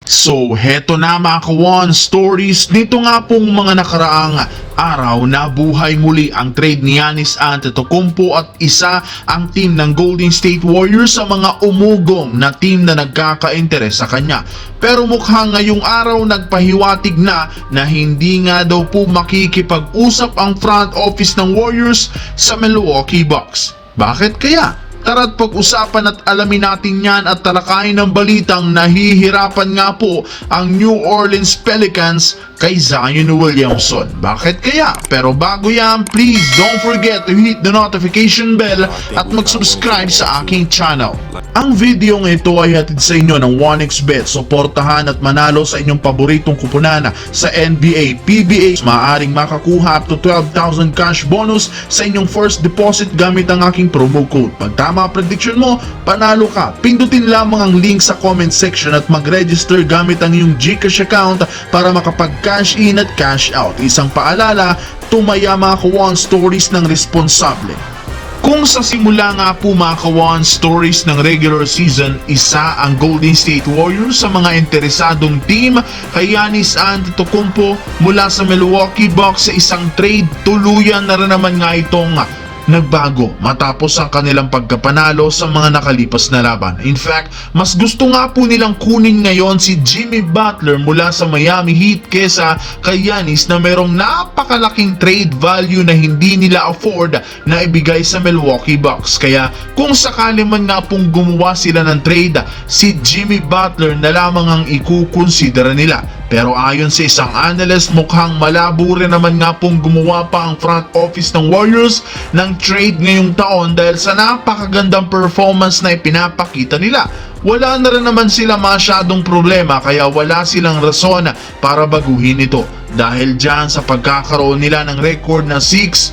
So, heto na mga kawan stories. Dito nga pong mga nakaraang araw na buhay muli ang trade ni Giannis Antetokounmpo at isa ang team ng Golden State Warriors sa mga umugong na team na nagkaka-interes sa kanya. Pero mukhang ngayong araw nagpahiwatig na hindi nga daw po makikipag-usap ang front office ng Warriors sa Milwaukee Bucks. Bakit kaya? Tara't pag-usapan at alamin natin yan at talakayin ng balitang nahihirapan nga po ang New Orleans Pelicans kay Zion Williamson. Bakit kaya? Pero bago yan, please don't forget to hit the notification bell at mag-subscribe sa aking channel. Ang video ng ito ay hatid sa inyo ng 1xBet. Suportahan at manalo sa inyong paboritong kupunan sa NBA, PBA. Maaaring makakuha up to 12,000 cash bonus sa inyong first deposit gamit ang aking promo code. Pag tama prediction mo, panalo ka. Pindutin lamang ang link sa comment section at mag-register gamit ang iyong GCash account para makapag-cash in at cash out. Isang paalala, tumaya mga kawan stories ng responsable. Kung sa simula nga po mga kawan stories ng regular season, isa ang Golden State Warriors sa mga interesadong team kay Giannis Antetokounmpo mula sa Milwaukee Bucks sa isang trade, tuluyan na rin naman nga itong nagbago matapos ang kanilang pagkapanalo sa mga nakalipas na laban. In fact, mas gusto nga po nilang kunin ngayon si Jimmy Butler mula sa Miami Heat kesa kay Giannis na merong napakalaking trade value na hindi nila afford na ibigay sa Milwaukee Bucks. Kaya kung sakali man nga pong gumawa sila ng trade, si Jimmy Butler na lamang ang ikukonsidera nila. Pero ayon sa isang analyst, mukhang malabo rin naman nga pong gumawa pa ang front office ng Warriors ng trade ngayong taon dahil sa napakagandang performance na ipinapakita nila. Wala na rin naman sila masyadong problema kaya wala silang rason para baguhin ito. Dahil dyan sa pagkakaroon nila ng record na 6-1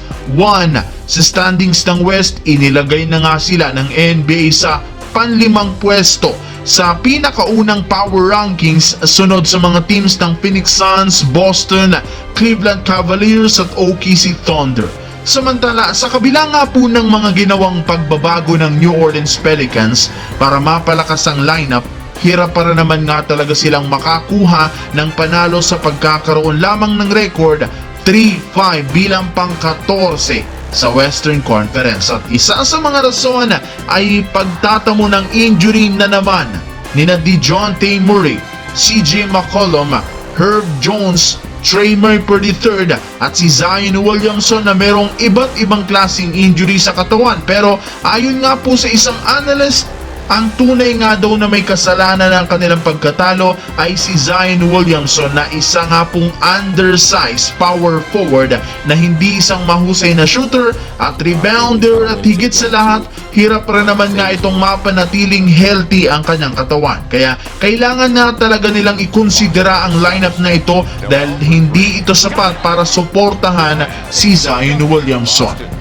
sa standings ng West, inilagay na nga sila ng NBA sa panlimang pwesto sa pinakaunang power rankings sunod sa mga teams ng Phoenix Suns, Boston, Cleveland Cavaliers at OKC Thunder. Samantala, sa kabila nga po ng mga ginawang pagbabago ng New Orleans Pelicans para mapalakas ang lineup, hirap para naman nga talaga silang makakuha ng panalo sa pagkakaroon lamang ng record 3-5 bilang pang-14 sa Western Conference. At isa sa mga rason ay pagtatamo ng injury na naman ni DeJounte Murray, CJ McCollum, Herb Jones, Trey Murphy III at si Zion Williamson na merong iba't ibang klaseng injury sa katawan. Pero ayon nga po sa isang analyst, ang tunay nga daw na may kasalanan ng kanilang pagkatalo ay si Zion Williamson na isa nga pong undersized power forward na hindi isang mahusay na shooter at rebounder at higit sa lahat, hirap rin naman nga itong mapanatiling healthy ang kanyang katawan. Kaya kailangan na talaga nilang ikonsidera ang lineup na ito dahil hindi ito sapat para suportahan si Zion Williamson.